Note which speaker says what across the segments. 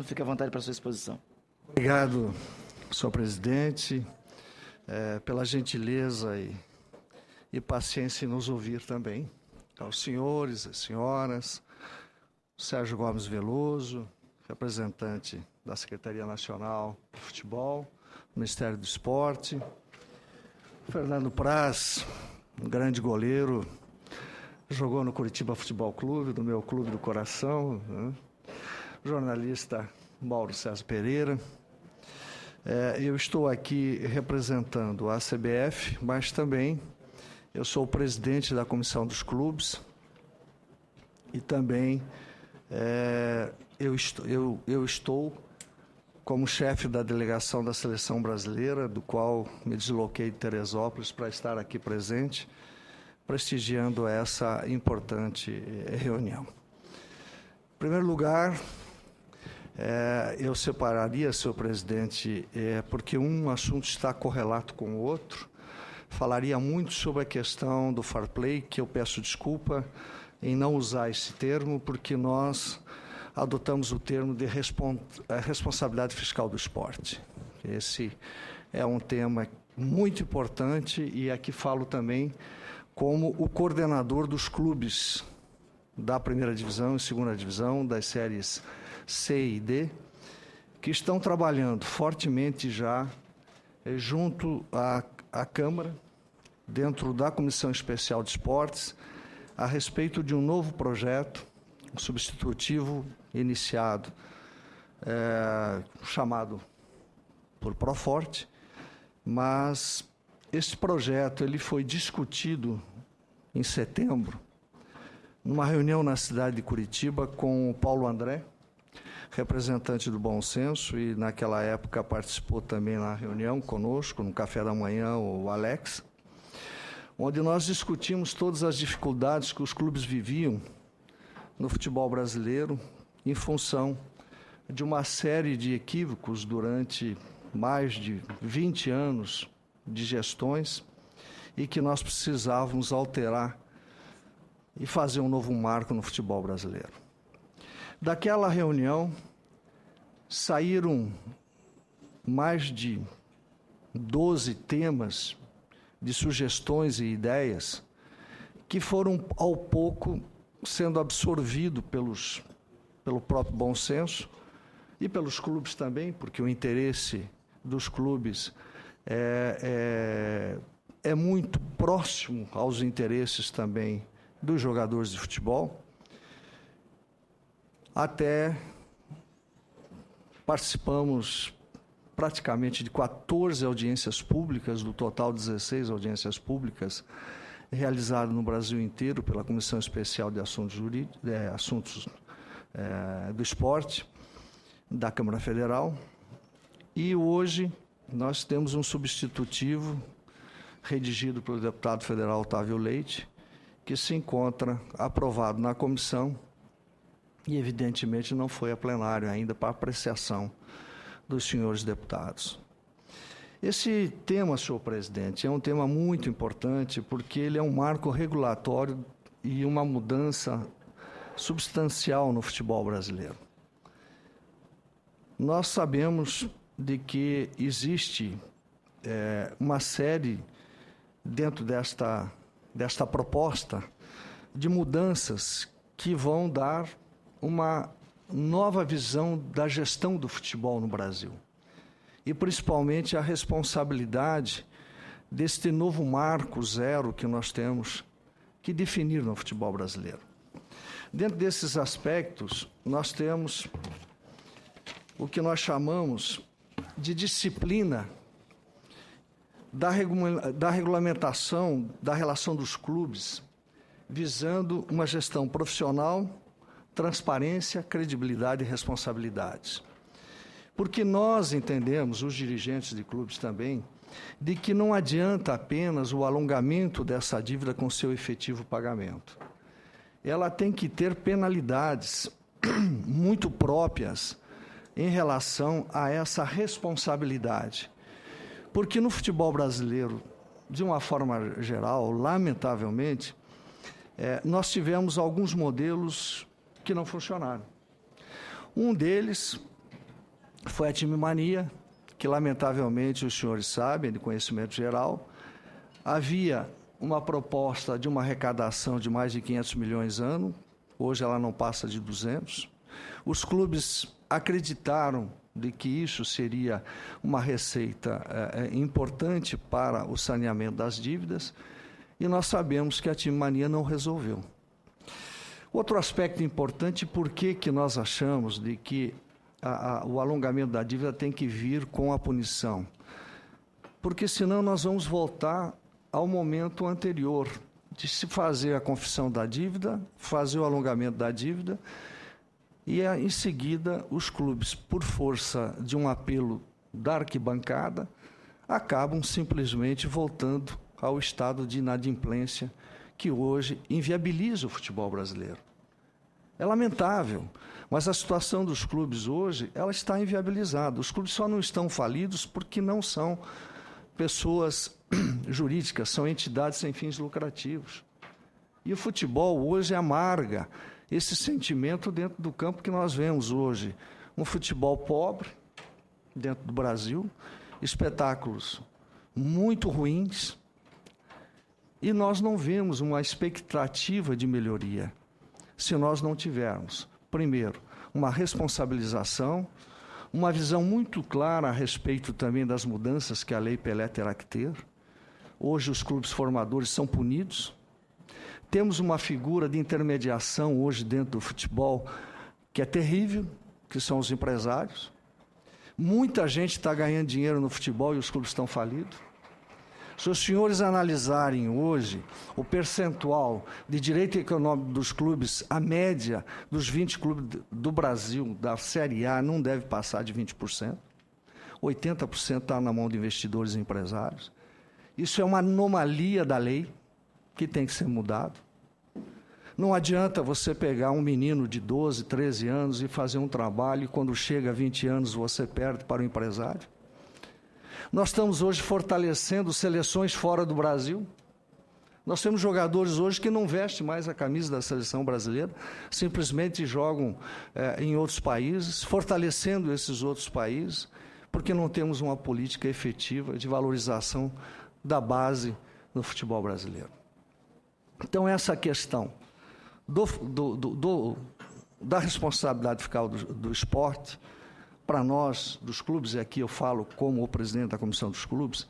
Speaker 1: Fique à vontade para a sua exposição.
Speaker 2: Obrigado, senhor presidente, pela gentileza e paciência em nos ouvir também. Aos senhores, às senhoras, Sérgio Gomes Veloso, representante da Secretaria Nacional de Futebol, Ministério do Esporte, Fernando Praz, um grande goleiro, jogou no Curitiba Futebol Clube, do meu clube do coração, né? Jornalista Mauro César Pereira. Eu estou aqui representando a CBF, mas também eu sou o presidente da Comissão dos Clubes e também eu estou como chefe da delegação da Seleção Brasileira, do qual me desloquei de Teresópolis para estar aqui presente, prestigiando essa importante reunião. Em primeiro lugar, eu separaria, senhor presidente, porque um assunto está correlato com o outro. Falaria muito sobre a questão do fair play, que eu peço desculpa em não usar esse termo, porque nós adotamos o termo de responsabilidade fiscal do esporte. Esse é um tema muito importante e aqui falo também como o coordenador dos clubes da primeira divisão e segunda divisão, das séries C e D, que estão trabalhando fortemente já junto à Câmara, dentro da Comissão Especial de Esportes, a respeito de um novo projeto, um substitutivo iniciado, chamado por Proforte, mas esse projeto ele foi discutido em setembro, numa reunião na cidade de Curitiba com o Paulo André, representante do Bom Senso, e naquela época participou também na reunião conosco, no café da manhã, o Alex, onde nós discutimos todas as dificuldades que os clubes viviam no futebol brasileiro em função de uma série de equívocos durante mais de 20 anos de gestões e que nós precisávamos alterar e fazer um novo marco no futebol brasileiro. Daquela reunião, saíram mais de 12 temas de sugestões e ideias que foram, ao pouco, sendo absorvidos pelo próprio bom senso e pelos clubes também, porque o interesse dos clubes é muito próximo aos interesses também dos jogadores de futebol. Até participamos praticamente de 14 audiências públicas, do total 16 audiências públicas realizadas no Brasil inteiro pela Comissão Especial de Assuntos do Esporte da Câmara Federal. E hoje nós temos um substitutivo redigido pelo deputado federal Otávio Leite, que se encontra aprovado na comissão e, evidentemente, não foi a plenário ainda para apreciação dos senhores deputados. Esse tema, senhor presidente, é um tema muito importante porque ele é um marco regulatório e uma mudança substancial no futebol brasileiro. Nós sabemos de que existe uma série, dentro desta proposta, de mudanças que vão dar uma nova visão da gestão do futebol no Brasil e, principalmente, a responsabilidade deste novo marco zero que nós temos que definir no futebol brasileiro. Dentro desses aspectos, nós temos o que nós chamamos de disciplina da regulamentação da relação dos clubes, visando uma gestão profissional, transparência, credibilidade e responsabilidades. Porque nós entendemos, os dirigentes de clubes também, de que não adianta apenas o alongamento dessa dívida com seu efetivo pagamento. Ela tem que ter penalidades muito próprias em relação a essa responsabilidade. Porque no futebol brasileiro, de uma forma geral, lamentavelmente, nós tivemos alguns modelos que não funcionaram. Um deles foi a Time Mania, que lamentavelmente os senhores sabem, de conhecimento geral, havia uma proposta de uma arrecadação de mais de 500 milhões ano, hoje ela não passa de 200. Os clubes acreditaram de que isso seria uma receita importante para o saneamento das dívidas, e nós sabemos que a Time Mania não resolveu. Outro aspecto importante, por que nós achamos de que o alongamento da dívida tem que vir com a punição? Porque senão nós vamos voltar ao momento anterior de se fazer a confissão da dívida, fazer o alongamento da dívida, e em seguida os clubes, por força de um apelo da arquibancada, acabam simplesmente voltando ao estado de inadimplência que hoje inviabiliza o futebol brasileiro. É lamentável, mas a situação dos clubes hoje, ela está inviabilizada. Os clubes só não estão falidos porque não são pessoas jurídicas, são entidades sem fins lucrativos. E o futebol hoje amarga esse sentimento dentro do campo que nós vemos hoje. Um futebol pobre dentro do Brasil, espetáculos muito ruins, e nós não vemos uma expectativa de melhoria se nós não tivermos, primeiro, uma responsabilização, uma visão muito clara a respeito também das mudanças que a Lei Pelé terá que ter. Hoje os clubes formadores são punidos. Temos uma figura de intermediação hoje dentro do futebol que é terrível, que são os empresários. Muita gente está ganhando dinheiro no futebol e os clubes estão falidos. Se os senhores analisarem hoje o percentual de direito econômico dos clubes, a média dos 20 clubes do Brasil, da Série A, não deve passar de 20%. 80% está na mão de investidores e empresários. Isso é uma anomalia da lei que tem que ser mudado. Não adianta você pegar um menino de 12, 13 anos e fazer um trabalho e quando chega a 20 anos você perde para o empresário. Nós estamos hoje fortalecendo seleções fora do Brasil. Nós temos jogadores hoje que não vestem mais a camisa da seleção brasileira, simplesmente jogam em outros países, fortalecendo esses outros países, porque não temos uma política efetiva de valorização da base no futebol brasileiro. Então, essa questão da responsabilidade fiscal do esporte, para nós, dos clubes, e aqui eu falo como o presidente da Comissão dos Clubes,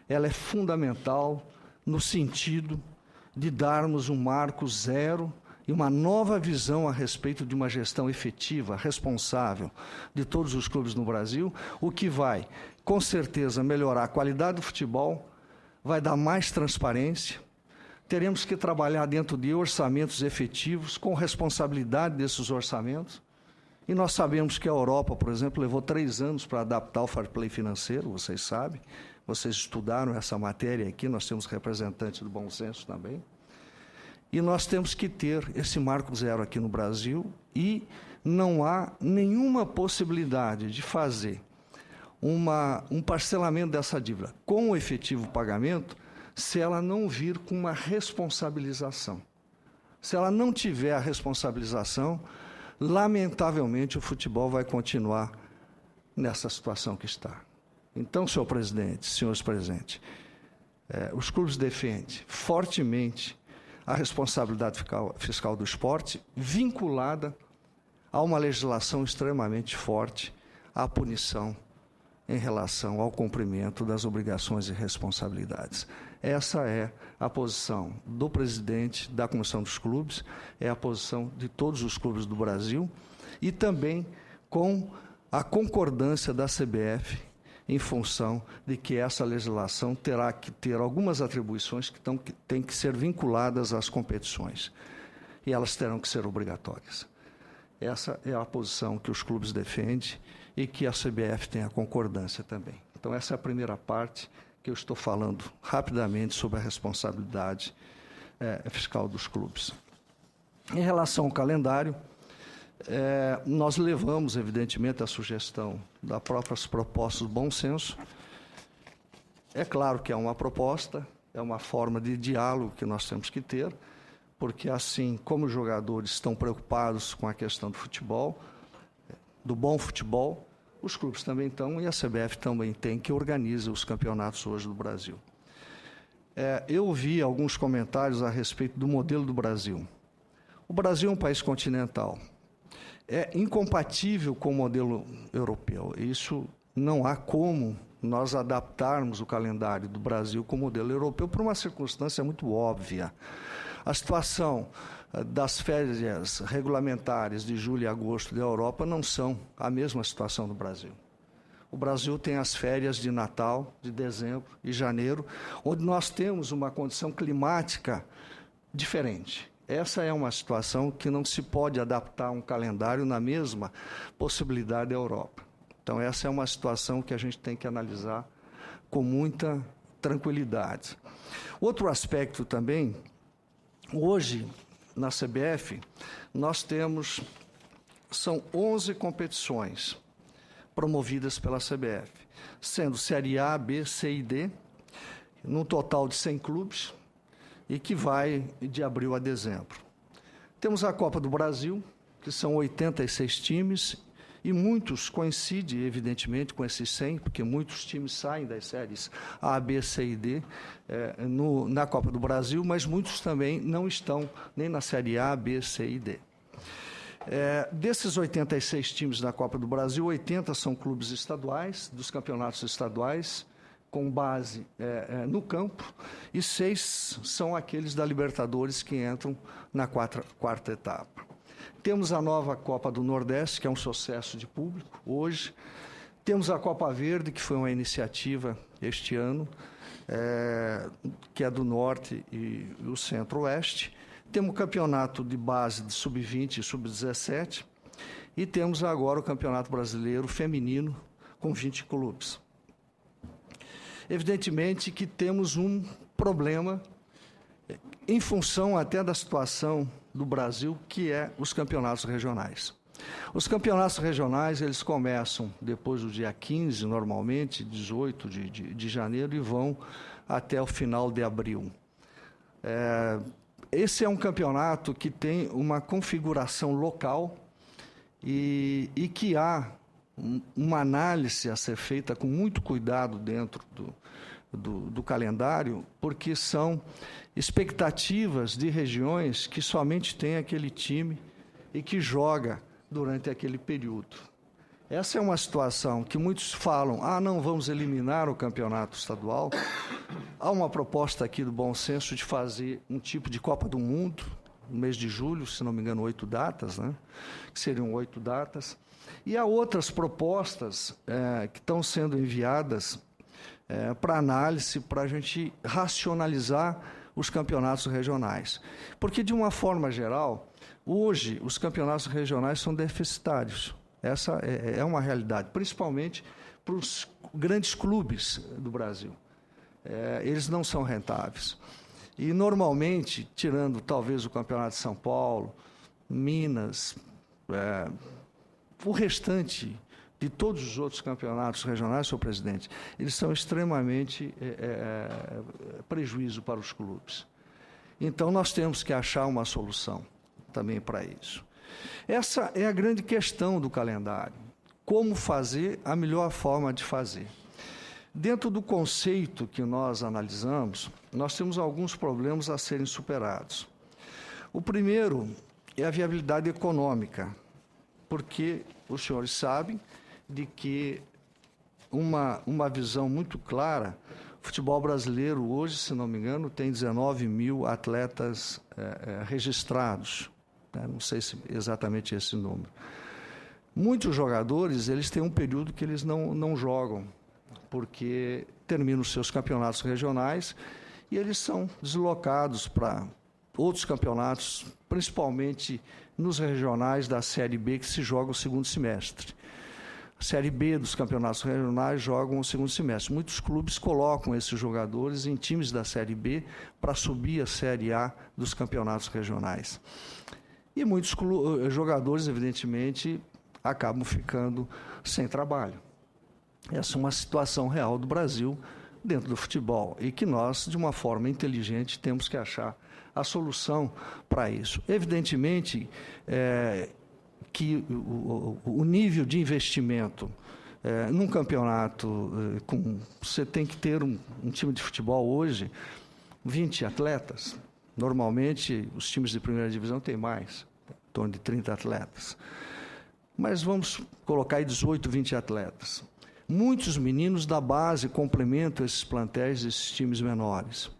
Speaker 2: ela é fundamental no sentido de darmos um marco zero e uma nova visão a respeito de uma gestão efetiva, responsável de todos os clubes no Brasil, o que vai, com certeza, melhorar a qualidade do futebol, vai dar mais transparência. Teremos que trabalhar dentro de orçamentos efetivos, com responsabilidade desses orçamentos. E nós sabemos que a Europa, por exemplo, levou 3 anos para adaptar o fair play financeiro, vocês sabem. Vocês estudaram essa matéria aqui, nós temos representantes do bom senso também. E nós temos que ter esse marco zero aqui no Brasil e não há nenhuma possibilidade de fazer um parcelamento dessa dívida com o efetivo pagamento se ela não vir com uma responsabilização. Se ela não tiver a responsabilização, lamentavelmente o futebol vai continuar nessa situação que está. Então, senhor presidente, senhores presentes, os clubes defendem fortemente a responsabilidade fiscal do esporte, vinculada a uma legislação extremamente forte, à punição em relação ao cumprimento das obrigações e responsabilidades. Essa é a posição do presidente da Comissão dos Clubes, é a posição de todos os clubes do Brasil e também com a concordância da CBF em função de que essa legislação terá que ter algumas atribuições que têm que ser vinculadas às competições e elas terão que ser obrigatórias. Essa é a posição que os clubes defendem e que a CBF tem a concordância também. Então, essa é a primeira parte que eu estou falando rapidamente sobre a responsabilidade fiscal dos clubes. Em relação ao calendário, nós levamos, evidentemente, a sugestão das próprias propostas do bom senso. É claro que é uma proposta, é uma forma de diálogo que nós temos que ter, porque assim como os jogadores estão preocupados com a questão do futebol, do bom futebol, Os clubes também estão e a CBF também tem, que organiza os campeonatos hoje do Brasil. Eu ouvi alguns comentários a respeito do modelo do Brasil. O Brasil é um país continental. É incompatível com o modelo europeu. Isso não há como nós adaptarmos o calendário do Brasil com o modelo europeu por uma circunstância muito óbvia. A situação das férias regulamentares de julho e agosto da Europa não são a mesma situação do Brasil. O Brasil tem as férias de Natal, de dezembro e janeiro, onde nós temos uma condição climática diferente. Essa é uma situação que não se pode adaptar a um calendário na mesma possibilidade da Europa. Então, essa é uma situação que a gente tem que analisar com muita tranquilidade. Outro aspecto também, hoje, na CBF, nós são 11 competições promovidas pela CBF, sendo Série A, B, C e D, num total de 100 clubes, e que vai de abril a dezembro. Temos a Copa do Brasil, que são 86 times, e muitos coincidem, evidentemente, com esses 100, porque muitos times saem das séries A, B, C e D na Copa do Brasil, mas muitos também não estão nem na Série A, B, C e D. Desses 86 times da Copa do Brasil, 80 são clubes estaduais, dos campeonatos estaduais, com base no campo, e 6 são aqueles da Libertadores que entram na quarta etapa. Temos a nova Copa do Nordeste, que é um sucesso de público hoje. Temos a Copa Verde, que foi uma iniciativa este ano, que é do Norte e o Centro-Oeste. Temos o campeonato de base de sub-20 e sub-17. E temos agora o Campeonato Brasileiro Feminino, com 20 clubes. Evidentemente que temos um problema em função até da situação do Brasil, que é os campeonatos regionais. Os campeonatos regionais, eles começam depois do dia 15, normalmente, 18 de janeiro, e vão até o final de abril. Esse é um campeonato que tem uma configuração local e que há uma análise a ser feita com muito cuidado dentro do calendário, porque são expectativas de regiões que somente tem aquele time e que joga durante aquele período. Essa é uma situação que muitos falam, não vamos eliminar o campeonato estadual. Há uma proposta aqui do Bom Senso de fazer um tipo de Copa do Mundo, no mês de julho, se não me engano, 8 datas, né? Que seriam 8 datas. E há outras propostas que estão sendo enviadas para análise, para a gente racionalizar os campeonatos regionais. Porque, de uma forma geral, hoje os campeonatos regionais são deficitários. Essa é uma realidade, principalmente para os grandes clubes do Brasil. Eles não são rentáveis. E, normalmente, tirando talvez o Campeonato de São Paulo, Minas, o restante de todos os outros campeonatos regionais, senhor presidente, eles são extremamente prejuízo para os clubes. Então, nós temos que achar uma solução também para isso. Essa é a grande questão do calendário. Como fazer a melhor forma de fazer? Dentro do conceito que nós analisamos, nós temos alguns problemas a serem superados. O primeiro é a viabilidade econômica, porque os senhores sabem de que uma visão muito clara, o futebol brasileiro hoje, se não me engano, tem 19 mil atletas registrados. Não sei se exatamente esse número. Muitos jogadores, eles têm um período que eles não jogam, porque terminam os seus campeonatos regionais e eles são deslocados para outros campeonatos, principalmente nos regionais da Série B, que se jogam o segundo semestre. A Série B dos campeonatos regionais jogam o segundo semestre. Muitos clubes colocam esses jogadores em times da Série B para subir a Série A dos campeonatos regionais. E muitos jogadores, evidentemente, acabam ficando sem trabalho. Essa é uma situação real do Brasil dentro do futebol e que nós, de uma forma inteligente, temos que achar a solução para isso. Evidentemente que o nível de investimento Num campeonato, você tem que ter um time de futebol hoje, 20 atletas. Normalmente, os times de primeira divisão têm mais, em torno de 30 atletas. Mas vamos colocar aí 18, 20 atletas. Muitos meninos da base complementam esses plantéis, esses times menores.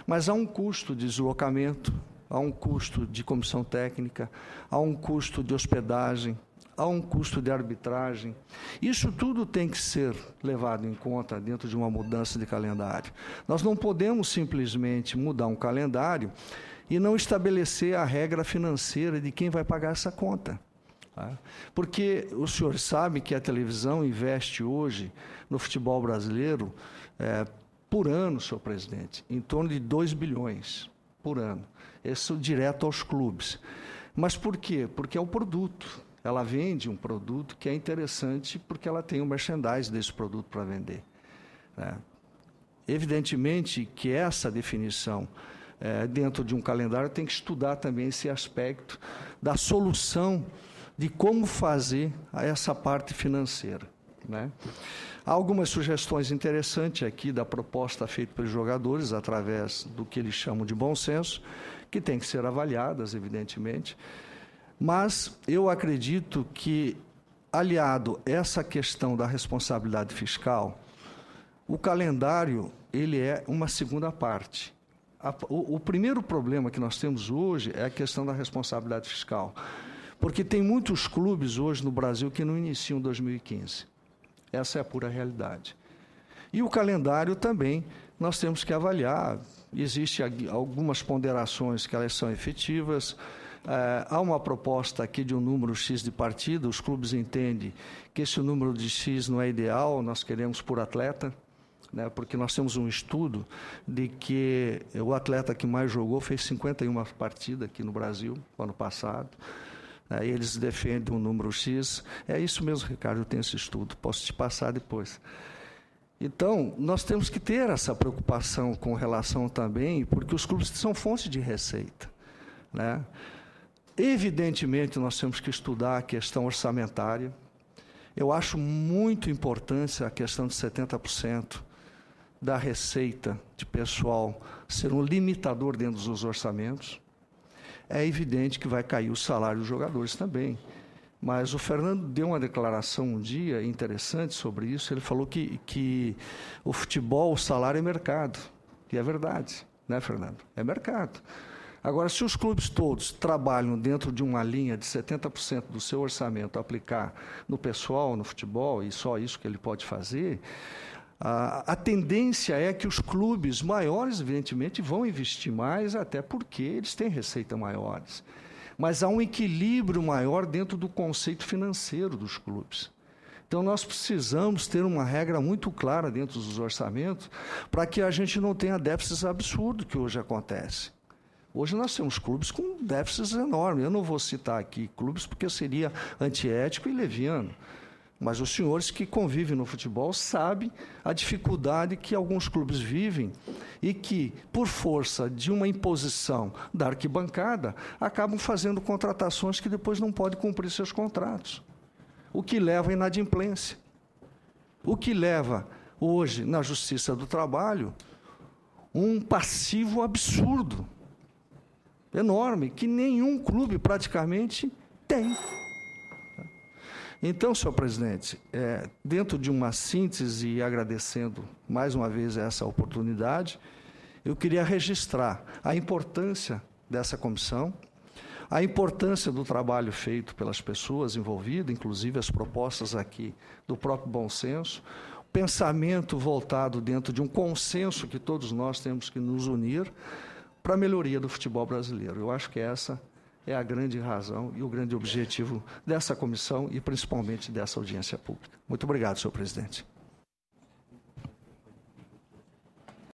Speaker 2: Mas há um custo de deslocamento, há um custo de comissão técnica, há um custo de hospedagem, há um custo de arbitragem. Isso tudo tem que ser levado em conta dentro de uma mudança de calendário. Nós não podemos simplesmente mudar um calendário e não estabelecer a regra financeira de quem vai pagar essa conta. Porque o senhor sabe que a televisão investe hoje no futebol brasileiro, por ano, senhor presidente, em torno de 2 bilhões por ano. Isso direto aos clubes. Mas por quê? Porque é o produto. Ela vende um produto que é interessante porque ela tem o merchandising desse produto para vender. Evidentemente que essa definição dentro de um calendário tem que estudar também esse aspecto da solução de como fazer essa parte financeira. Há algumas sugestões interessantes aqui da proposta feita pelos jogadores, através do que eles chamam de bom senso, que tem que ser avaliadas, evidentemente. Mas eu acredito que, aliado a essa questão da responsabilidade fiscal, o calendário ele é uma segunda parte. O primeiro problema que nós temos hoje é a questão da responsabilidade fiscal, porque tem muitos clubes hoje no Brasil que não iniciam 2015. Essa é a pura realidade. E o calendário também nós temos que avaliar. Existem algumas ponderações que elas são efetivas. Há uma proposta aqui de um número X de partida, os clubes entendem que esse número de X não é ideal, nós queremos por atleta, porque nós temos um estudo de que o atleta que mais jogou fez 51 partidas aqui no Brasil, no ano passado. Eles defendem um número X. É isso mesmo, Ricardo, eu tenho esse estudo, posso te passar depois. Então, nós temos que ter essa preocupação com relação também, porque os clubes são fontes de receita. Evidentemente, nós temos que estudar a questão orçamentária. Eu acho muito importante a questão de 70% da receita de pessoal ser um limitador dentro dos orçamentos. É evidente que vai cair o salário dos jogadores também. Mas o Fernando deu uma declaração um dia interessante sobre isso. Ele falou que o futebol, o salário é mercado. E é verdade, Fernando? É mercado. Agora, se os clubes todos trabalham dentro de uma linha de 70% do seu orçamento aplicar no pessoal, no futebol, e só isso que ele pode fazer, a tendência é que os clubes maiores, evidentemente, vão investir mais, até porque eles têm receita maiores. Mas há um equilíbrio maior dentro do conceito financeiro dos clubes. Então, nós precisamos ter uma regra muito clara dentro dos orçamentos para que a gente não tenha déficits absurdos que hoje acontece. Hoje nós temos clubes com déficits enormes. Eu não vou citar aqui clubes porque seria antiético e leviano. Mas os senhores que convivem no futebol sabem a dificuldade que alguns clubes vivem e que, por força de uma imposição da arquibancada, acabam fazendo contratações que depois não podem cumprir seus contratos. O que leva à inadimplência. O que leva, hoje, na Justiça do Trabalho, um passivo absurdo, enorme, que nenhum clube praticamente tem. Então, senhor presidente, dentro de uma síntese e agradecendo mais uma vez essa oportunidade, eu queria registrar a importância dessa comissão, a importância do trabalho feito pelas pessoas envolvidas, inclusive as propostas aqui do próprio bom senso, pensamento voltado dentro de um consenso que todos nós temos que nos unir para a melhoria do futebol brasileiro. Eu acho que essa é a grande razão e o grande objetivo dessa comissão e principalmente dessa audiência pública. Muito obrigado, senhor presidente.